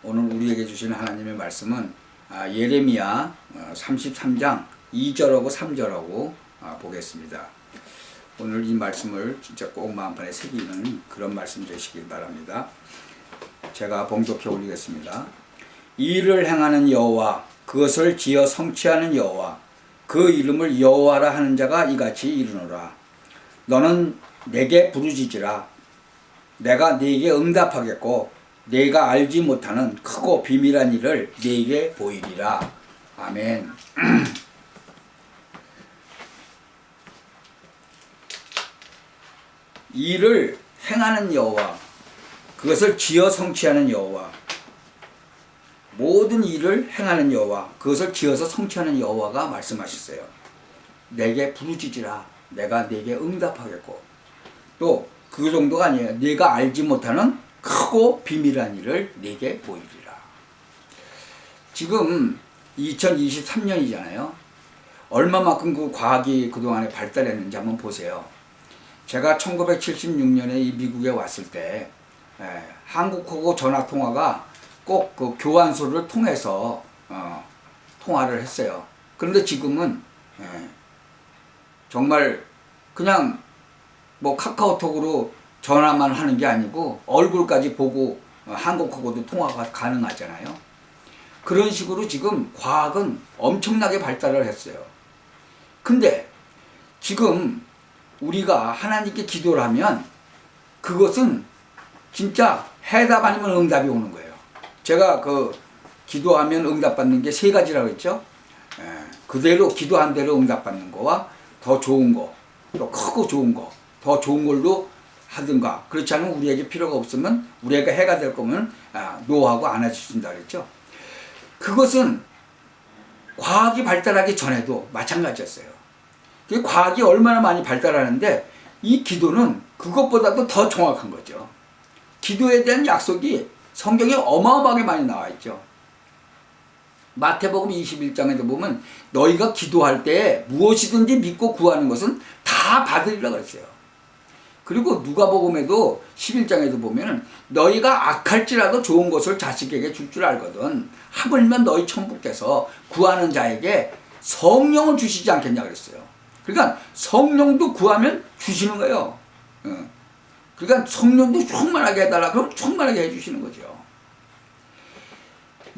오늘 우리에게 주시는 하나님의 말씀은 예레미야 33장 2절하고 3절하고 보겠습니다. 오늘 이 말씀을 진짜 꼭 마음판에 새기는 그런 말씀 되시길 바랍니다. 제가 봉독해 올리겠습니다. 일을 행하는 여호와, 그것을 지어 성취하는 여호와, 그 이름을 여호와라 하는 자가 이같이 이르노라. 너는 내게 부르짖으라. 내가 네게 응답하겠고 네가 알지 못하는 크고 비밀한 일을 네게 보이리라. 아멘. 일을 행하는 여호와, 그것을 지어 성취하는 여호와, 모든 일을 행하는 여호와, 그것을 지어서 성취하는 여호와가 말씀하셨어요. 내게 부르짖으라. 내가 네게 응답하겠고, 또 그 정도가 아니에요. 네가 알지 못하는 크고 비밀한 일을 네게 보이리라. 지금 2023년이잖아요. 얼마만큼 그 과학이 그동안에 발달했는지 한번 보세요. 제가 1976년에 이 미국에 왔을 때 한국하고 전화통화가 꼭 그 교환소를 통해서 통화를 했어요. 그런데 지금은 정말 그냥 뭐 카카오톡으로 전화만 하는 게 아니고 얼굴까지 보고 한국하고도 통화가 가능하잖아요. 그런 식으로 지금 과학은 엄청나게 발달을 했어요. 근데 지금 우리가 하나님께 기도를 하면 그것은 진짜 해답 아니면 응답이 오는 거예요. 제가 그 기도하면 응답받는 게 세 가지라고 했죠. 그대로 기도한 대로 응답받는 거와 더 좋은 거, 또 크고 좋은 거, 더 좋은 걸로 하든가, 그렇지 않으면 우리에게 필요가 없으면 우리가 해가 될 거면 노하고 안 해주신다 그랬죠. 그것은 과학이 발달하기 전에도 마찬가지였어요. 그 과학이 얼마나 많이 발달하는데 이 기도는 그것보다도 더 정확한 거죠. 기도에 대한 약속이 성경에 어마어마하게 많이 나와 있죠. 마태복음 21장에도 보면 너희가 기도할 때 무엇이든지 믿고 구하는 것은 다 받으리라 그랬어요. 그리고 누가복음에도 11장에도 보면 너희가 악할지라도 좋은 것을 자식에게 줄 줄 알거든 하물며 너희 천부께서 구하는 자에게 성령을 주시지 않겠냐 그랬어요. 그러니까 성령도 구하면 주시는 거예요. 그러니까 성령도 충만하게 해달라 그럼 충만하게 해주시는 거죠.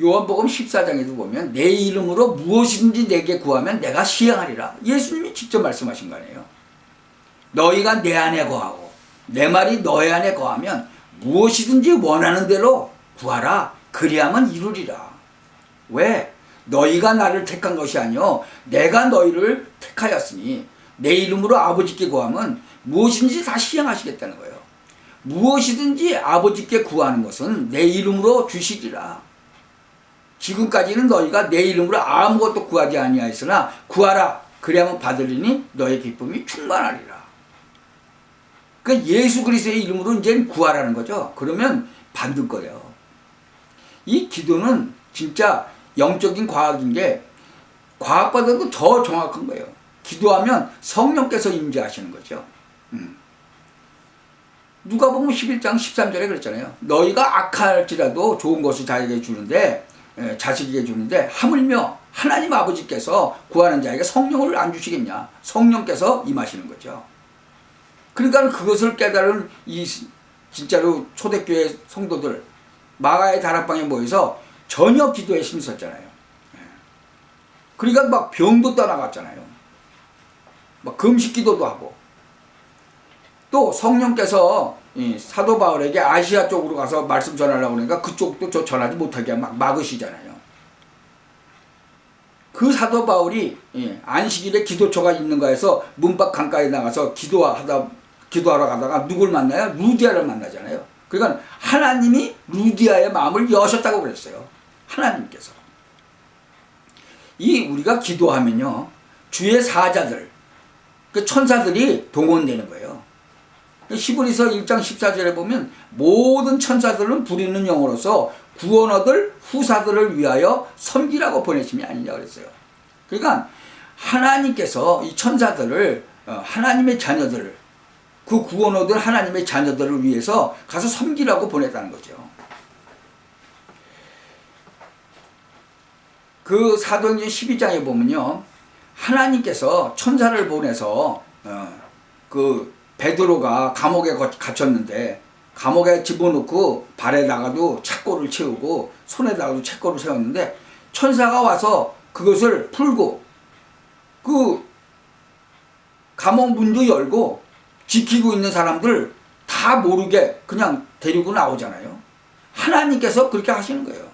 요한복음 14장에도 보면 내 이름으로 무엇이든지 내게 구하면 내가 시행하리라. 예수님이 직접 말씀하신 거 아니에요. 너희가 내 안에 거하고 내 말이 너희 안에 거하면 무엇이든지 원하는 대로 구하라. 그리하면 이루리라. 왜? 너희가 나를 택한 것이 아니요 내가 너희를 택하였으니 내 이름으로 아버지께 구하면 무엇인지 다 시행하시겠다는 거예요. 무엇이든지 아버지께 구하는 것은 내 이름으로 주시리라. 지금까지는 너희가 내 이름으로 아무것도 구하지 아니하였으나 구하라. 그리하면 받으리니 너의 기쁨이 충만하리라. 그러니까 예수 그리스도의 이름으로 이제 구하라는 거죠. 그러면 받을 거예요. 이 기도는 진짜 영적인 과학인 게 과학보다도 더 정확한 거예요. 기도하면 성령께서 임재하시는 거죠. 누가복음 11장 13절에 그랬잖아요. 너희가 악할지라도 좋은 것을 자에게 주는데 자식에게 주는데 하물며 하나님 아버지께서 구하는 자에게 성령을 안 주시겠냐. 성령께서 임하시는 거죠. 그러니까 그것을 깨달은 이 진짜로 초대교회 성도들 마가의 다락방에 모여서 전혀 기도에 힘썼잖아요. 그러니까 막 병도 떠나갔잖아요. 막 금식 기도도 하고 또 성령께서 사도 바울에게 아시아 쪽으로 가서 말씀 전하려고 그러니까 그쪽도 저 전하지 못하게 막 막으시잖아요. 그 사도 바울이 안식일에 기도처가 있는가 해서 문밖 강가에 나가서 기도하러 가다가 누굴 만나요? 루디아를 만나잖아요. 그러니까 하나님이 루디아의 마음을 여셨다고 그랬어요. 하나님께서. 우리가 기도하면요 주의 사자들, 그 천사들이 동원되는 거예요. 히브리서 1장 14절에 보면 모든 천사들은 부리는 영으로서 구원 얻을 후사들을 위하여 섬기라고 보내심이 아니냐 그랬어요. 그러니까 하나님께서 이 천사들을 하나님의 자녀들을 그 구원 얻을 하나님의 자녀들을 위해서 가서 섬기라고 보냈다는 거죠. 그 사도행전 12장에 보면요, 하나님께서 천사를 보내서 그 베드로가 감옥에 갇혔는데 감옥에 집어넣고 발에다가도 착고를 채우고 손에다가도 착고를 세웠는데 천사가 와서 그것을 풀고 그 감옥 문도 열고 지키고 있는 사람들 다 모르게 그냥 데리고 나오잖아요. 하나님께서 그렇게 하시는 거예요.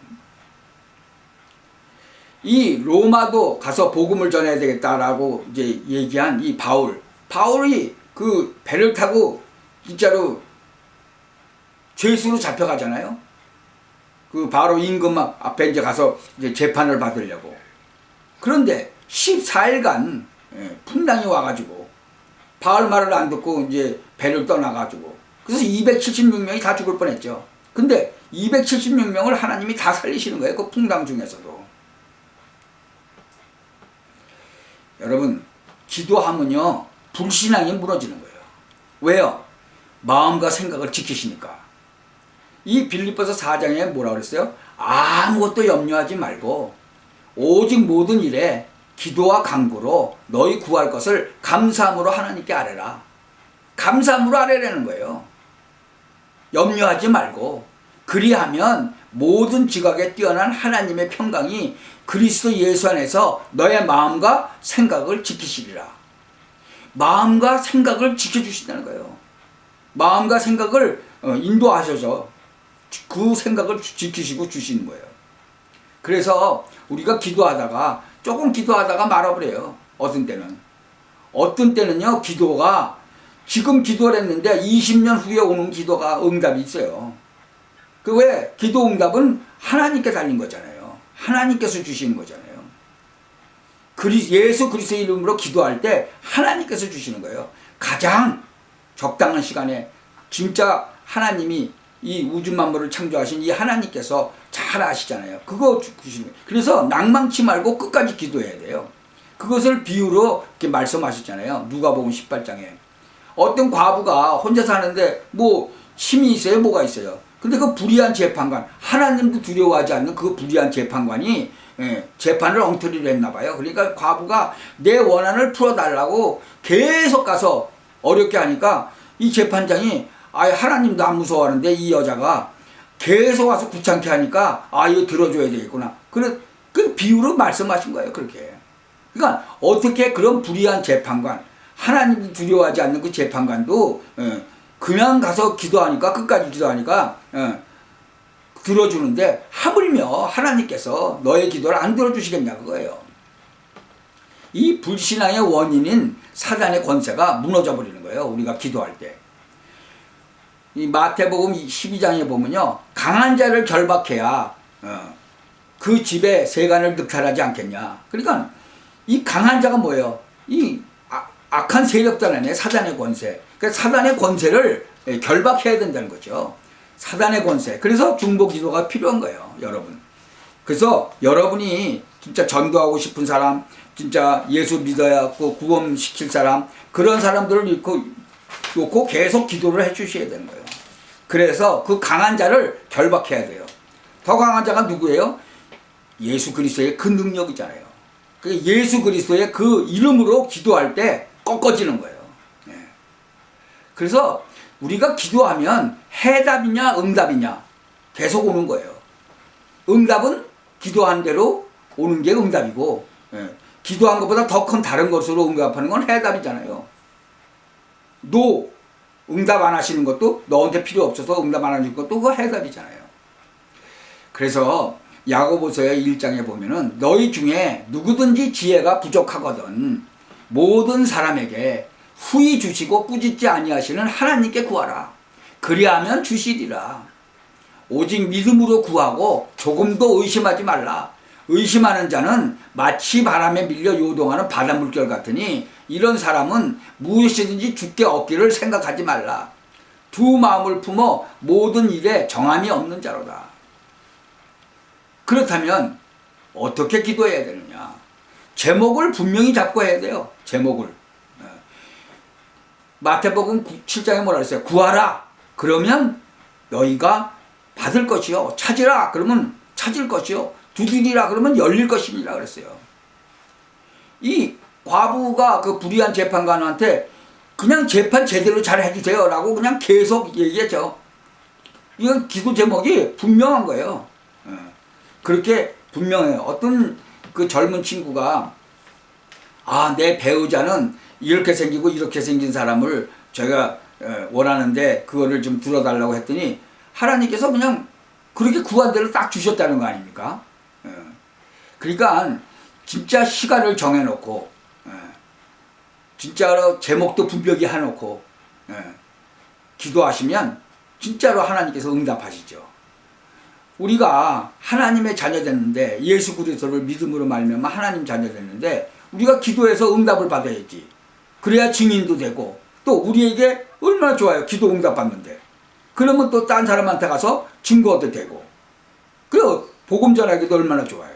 이 로마도 가서 복음을 전해야 되겠다라고 이제 얘기한 이 바울이 그 배를 타고 진짜로 죄수로 잡혀가잖아요. 그 바로 임금 앞에 이제 가서 이제 재판을 받으려고. 그런데 14일간 풍랑이 와가지고 바울 말을 안 듣고 이제 배를 떠나가지고 그래서 276명이 다 죽을 뻔했죠. 근데 276명을 하나님이 다 살리시는 거예요. 그 풍랑 중에서도. 여러분, 기도하면요 불신앙이 무너지는 거예요. 왜요? 마음과 생각을 지키시니까. 이 빌립보서 4장에 뭐라 그랬어요? 아무것도 염려하지 말고 오직 모든 일에 기도와 간구로 너희 구할 것을 감사함으로 하나님께 아뢰라. 감사함으로 아뢰라는 거예요. 염려하지 말고. 그리하면 모든 지각에 뛰어난 하나님의 평강이 그리스도 예수 안에서 너의 마음과 생각을 지키시리라. 마음과 생각을 지켜주신다는 거예요. 마음과 생각을 인도하셔서 그 생각을 지키시고 주시는 거예요. 그래서 우리가 조금 기도하다가 말아버려요. 어떤 때는요 기도가 지금 기도를 했는데 20년 후에 오는 기도가 응답이 있어요. 그 왜? 기도 응답은 하나님께 달린 거잖아요. 하나님께서 주시는 거잖아요. 예수 그리스도의 이름으로 기도할 때 하나님께서 주시는 거예요. 가장 적당한 시간에 진짜 하나님이 이 우주 만물을 창조하신 이 하나님께서 잘 아시잖아요. 그거 주시는 거예요. 그래서 낭망치 말고 끝까지 기도해야 돼요. 그것을 비유로 이렇게 말씀하셨잖아요. 누가복음 18장에. 어떤 과부가 혼자 사는데 뭐 힘이 있어요? 뭐가 있어요? 근데 그 불의한 재판관, 하나님도 두려워하지 않는 그 불의한 재판관이 재판을 엉터리로 했나 봐요. 그러니까 과부가 내 원한을 풀어달라고 계속 가서 어렵게 하니까 이 재판장이 하나님도 안 무서워하는데 이 여자가 계속 와서 귀찮게 하니까 이거 들어줘야 되겠구나. 그 비유로 말씀하신 거예요. 그렇게. 그러니까 어떻게 그런 불의한 재판관, 하나님도 두려워하지 않는 그 재판관도 그냥 가서 기도하니까 끝까지 기도하니까 들어주는데 하물며 하나님께서 너의 기도를 안 들어주시겠냐 그거예요. 이 불신앙의 원인인 사단의 권세가 무너져 버리는 거예요. 우리가 기도할 때. 이 마태복음 12장에 보면요, 강한 자를 결박해야 그 집에 세간을 늑탈하지 않겠냐. 그러니까 이 강한 자가 뭐예요? 이 악한 세력들 안에 사단의 권세. 그러니까 사단의 권세를 결박해야 된다는 거죠. 사단의 권세. 그래서 중보 기도가 필요한 거예요, 여러분. 그래서 여러분이 진짜 전도하고 싶은 사람, 진짜 예수 믿어야 구원시킬 사람, 그런 사람들을 놓고 계속 기도를 해 주셔야 되는 거예요. 그래서 그 강한 자를 결박해야 돼요. 더 강한 자가 누구예요? 예수 그리스도의 그 능력이잖아요. 예수 그리스도의 그 이름으로 기도할 때 꺾어지는 거예요. 그래서 우리가 기도하면 해답이냐 응답이냐 계속 오는 거예요. 응답은 기도한 대로 오는 게 응답이고, 기도한 것보다 더 큰 다른 것으로 응답하는 건 해답이잖아요. 응답 안 하시는 것도, 너한테 필요 없어서 응답 안 하시는 것도 그거 해답이잖아요. 그래서 야고보서의 1장에 보면은 너희 중에 누구든지 지혜가 부족하거든 모든 사람에게 후히 주시고 꾸짖지 아니하시는 하나님께 구하라. 그리하면 주시리라. 오직 믿음으로 구하고 조금도 의심하지 말라. 의심하는 자는 마치 바람에 밀려 요동하는 바닷물결 같으니 이런 사람은 무엇이든지 주께 얻기를 생각하지 말라. 두 마음을 품어 모든 일에 정함이 없는 자로다. 그렇다면 어떻게 기도해야 되느냐? 제목을 분명히 잡고 해야 돼요. 제목을. 마태복음 7장에 뭐라 그랬어요? 구하라. 그러면 너희가 받을 것이요. 찾으라. 그러면 찾을 것이요. 두드리라 그러면 열릴 것입니다 그랬어요. 이 과부가 그 불의한 재판관한테 그냥 재판 제대로 잘 해주세요 라고 그냥 계속 얘기했죠. 이건 기도 제목이 분명한 거예요. 그렇게 분명해요. 어떤 그 젊은 친구가 내 배우자는 이렇게 생기고 이렇게 생긴 사람을 제가 원하는데 그거를 좀 들어달라고 했더니 하나님께서 그냥 그렇게 구한 대로 딱 주셨다는 거 아닙니까? 그러니까 진짜 시간을 정해놓고 진짜로 제목도 분명히 해놓고 기도하시면 진짜로 하나님께서 응답하시죠. 우리가 하나님의 자녀 됐는데 예수 그리스도를 믿음으로 말미암아 하나님 자녀 됐는데 우리가 기도해서 응답을 받아야지. 그래야 증인도 되고 또 우리에게 얼마나 좋아요. 기도 응답 받는데. 그러면 또 딴 사람한테 가서 증거도 되고. 그 복음 전하기도 얼마나 좋아요.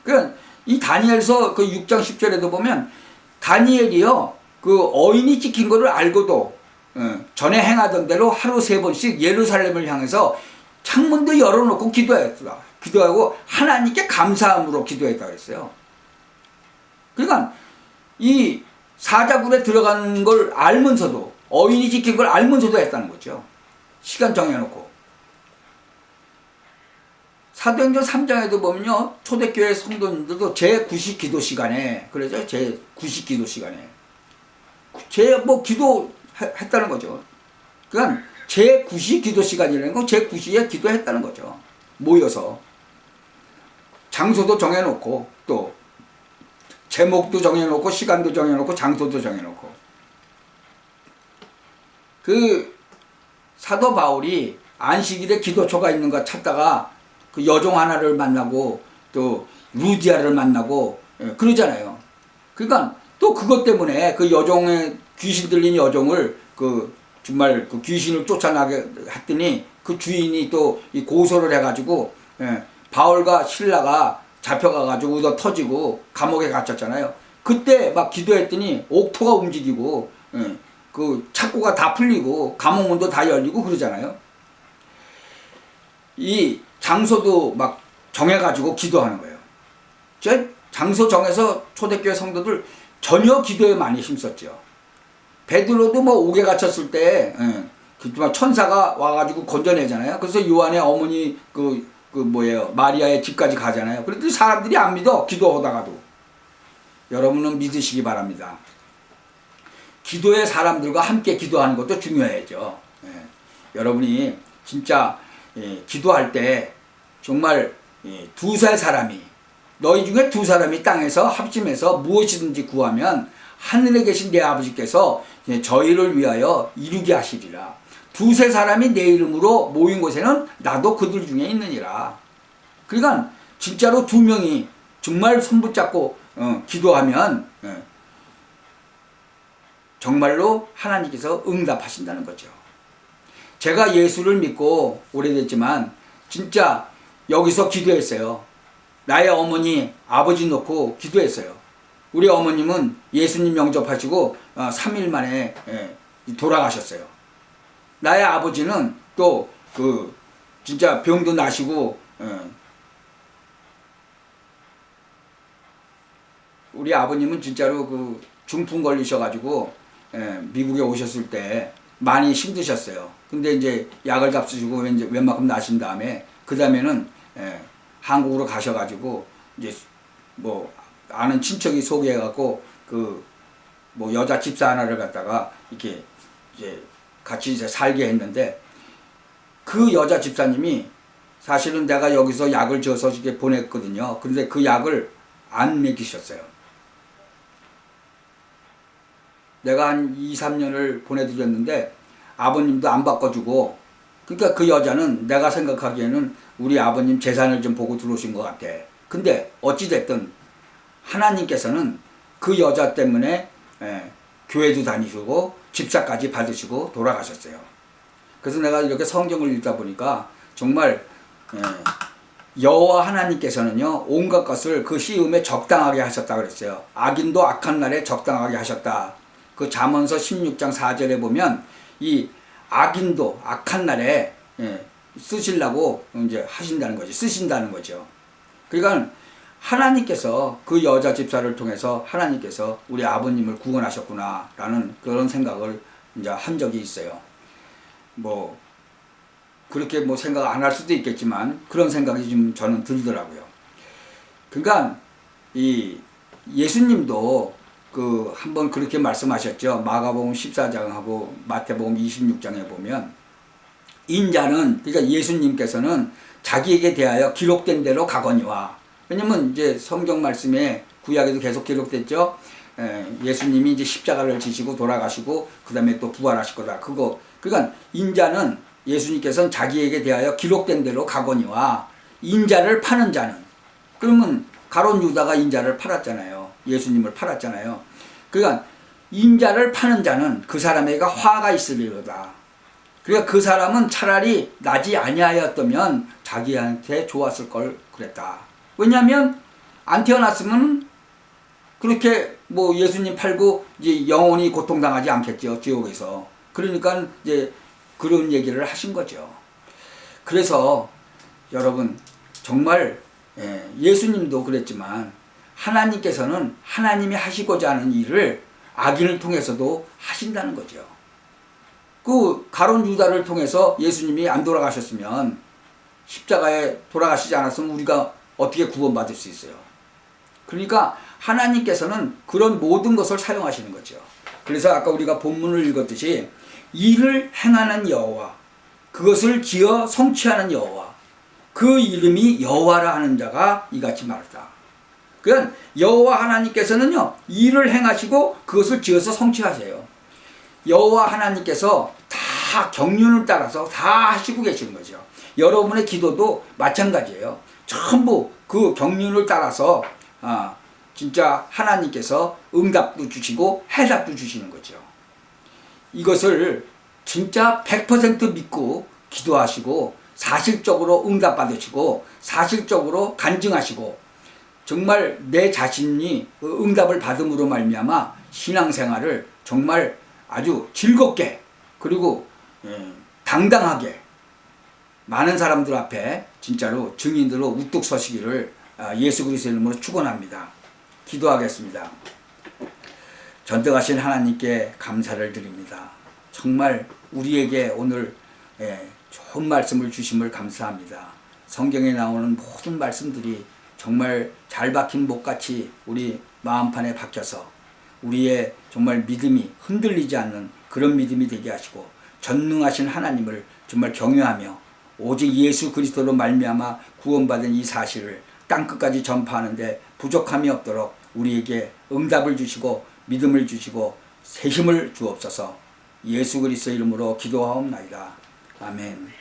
그러니까 이 다니엘서 그 6장 10절에도 보면 다니엘이요 그 어인이 찍힌 거를 알고도 전에 행하던 대로 하루 3번씩 예루살렘을 향해서 창문도 열어놓고 기도했다. 기도하고 하나님께 감사함으로 기도했다 그랬어요. 그러니까 이 사자굴에 들어가는 걸 알면서도 어인이 지킨 걸 알면서도 했다는 거죠. 시간 정해놓고. 사도행전 3장에도 보면요 초대교회 성도님들도 제9시 기도 시간에 그러죠. 제9시 기도 시간에 기도 했다는 거죠. 그러니까 제9시 기도 시간이라는 건 제9시에 기도했다는 거죠. 모여서 장소도 정해놓고 또 제목도 정해놓고 시간도 정해놓고 장소도 정해놓고. 그 사도 바울이 안식일에 기도초가 있는 거 찾다가 그 여종 하나를 만나고 또 루디아를 만나고 그러잖아요. 그러니까 또 그것 때문에 그 여종의 귀신 들린 여종을 정말 그 귀신을 쫓아나게 했더니 그 주인이 또 이 고소를 해가지고 바울과 실라가 잡혀가가지고 얻어 터지고 감옥에 갇혔잖아요. 그때 막 기도했더니 옥토가 움직이고 그 착고가 다 풀리고 감옥 문도 다 열리고 그러잖아요. 이 장소도 막 정해가지고 기도하는 거예요. 장소 정해서 초대교회 성도들 전혀 기도에 많이 힘썼죠. 베드로도 뭐 옥에 갇혔을 때 천사가 와가지고 건져내잖아요. 그래서 요한의 어머니 마리아의 집까지 가잖아요. 그랬더니 사람들이 안 믿어. 기도하다가도. 여러분은 믿으시기 바랍니다. 기도의 사람들과 함께 기도하는 것도 중요해죠. 여러분이 진짜 기도할 때 정말 두세 사람이 너희 중에 두 사람이 땅에서 합심해서 무엇이든지 구하면 하늘에 계신 내 아버지께서 저희를 위하여 이루게 하시리라. 두세 사람이 내 이름으로 모인 곳에는 나도 그들 중에 있느니라. 그러니까 진짜로 두 명이 정말 손 붙잡고 기도하면 정말로 하나님께서 응답하신다는 거죠. 제가 예수를 믿고 오래됐지만 진짜 여기서 기도했어요. 나의 어머니 아버지 놓고 기도했어요. 우리 어머님은 예수님 영접하시고 3일 만에 돌아가셨어요. 나의 아버지는 또 진짜 병도 나시고 우리 아버님은 진짜로 중풍 걸리셔가지고 미국에 오셨을 때 많이 힘드셨어요. 근데 이제 약을 잡수시고 이제 웬만큼 나신 다음에 그 다음에는 한국으로 가셔가지고 이제 뭐 아는 친척이 소개해갖고 뭐 여자 집사 하나를 갖다가 이렇게 이제 같이 이제 살게 했는데 그 여자 집사님이 사실은 내가 여기서 약을 줘서 이렇게 보냈거든요. 근데 그 약을 안 먹이셨어요. 내가 한 2, 3년을 보내드렸는데 아버님도 안 바꿔주고 그러니까 그 여자는 내가 생각하기에는 우리 아버님 재산을 좀 보고 들어오신 것 같아. 근데 어찌됐든 하나님께서는 그 여자 때문에 교회도 다니시고 집사까지 받으시고 돌아가셨어요. 그래서 내가 이렇게 성경을 읽다 보니까 정말 여호와 하나님께서는요 온갖 것을 그 시음에 적당하게 하셨다 그랬어요. 악인도 악한 날에 적당하게 하셨다. 그 잠언서 16장 4절에 보면 이 악인도 악한 날에 쓰시려고 이제 하신다는 거죠. 쓰신다는 거죠. 그러니까 하나님께서 그 여자 집사를 통해서 하나님께서 우리 아버님을 구원하셨구나라는 그런 생각을 이제 한 적이 있어요. 뭐 그렇게 뭐 생각 안 할 수도 있겠지만 그런 생각이 좀 저는 들더라고요. 그러니까 이 예수님도 그 한번 그렇게 말씀하셨죠. 마가복음 14장하고 마태복음 26장에 보면 인자는, 그러니까 예수님께서는 자기에게 대하여 기록된 대로 가거니와, 왜냐면 이제 성경 말씀에 구약에도 계속 기록됐죠. 예수님이 이제 십자가를 지시고 돌아가시고 그 다음에 또 부활하실 거다. 그러니까 인자는 예수님께서는 자기에게 대하여 기록된 대로 가거니와 인자를 파는 자는, 그러면 가룟 유다가 인자를 팔았잖아요. 예수님을 팔았잖아요. 그러니까 인자를 파는 자는 그 사람에게 화가 있으리로다. 그러니까 그 사람은 차라리 나지 아니하였다면 자기한테 좋았을 걸 그랬다. 왜냐하면 안 태어났으면 그렇게 뭐 예수님 팔고 이제 영원히 고통당하지 않겠죠, 지옥에서. 그러니까 이제 그런 얘기를 하신 거죠. 그래서 여러분 정말 예수님도 그랬지만 하나님께서는 하나님이 하시고자 하는 일을 악인을 통해서도 하신다는 거죠. 그 가룟 유다를 통해서 예수님이 안 돌아가셨으면, 십자가에 돌아가시지 않았으면 우리가 어떻게 구원받을 수 있어요. 그러니까 하나님께서는 그런 모든 것을 사용하시는 거죠. 그래서 아까 우리가 본문을 읽었듯이 일을 행하는 여호와, 그것을 지어 성취하는 여호와, 그 이름이 여호와라 하는 자가 이같이 말했다. 그러니까 여호와 하나님께서는요, 일을 행하시고 그것을 지어서 성취하세요. 여호와 하나님께서 다 경륜을 따라서 다 하시고 계시는 거죠. 여러분의 기도도 마찬가지예요. 전부 그 경륜을 따라서 진짜 하나님께서 응답도 주시고 해답도 주시는 거죠. 이것을 진짜 100% 믿고 기도하시고 사실적으로 응답받으시고 사실적으로 간증하시고 정말 내 자신이 응답을 받음으로 말미암아 신앙생활을 정말 아주 즐겁게 그리고 당당하게 많은 사람들 앞에 진짜로 증인으로 우뚝 서시기를 예수 그리스도의 이름으로 축원합니다. 기도하겠습니다. 전능하신 하나님께 감사를 드립니다. 정말 우리에게 오늘 좋은 말씀을 주심을 감사합니다. 성경에 나오는 모든 말씀들이 정말 잘 박힌 목같이 우리 마음판에 박혀서 우리의 정말 믿음이 흔들리지 않는 그런 믿음이 되게 하시고 전능하신 하나님을 정말 경외하며 오직 예수 그리스도로 말미암아 구원받은 이 사실을 땅끝까지 전파하는데 부족함이 없도록 우리에게 응답을 주시고 믿음을 주시고 새 힘을 주옵소서. 예수 그리스도 이름으로 기도하옵나이다. 아멘.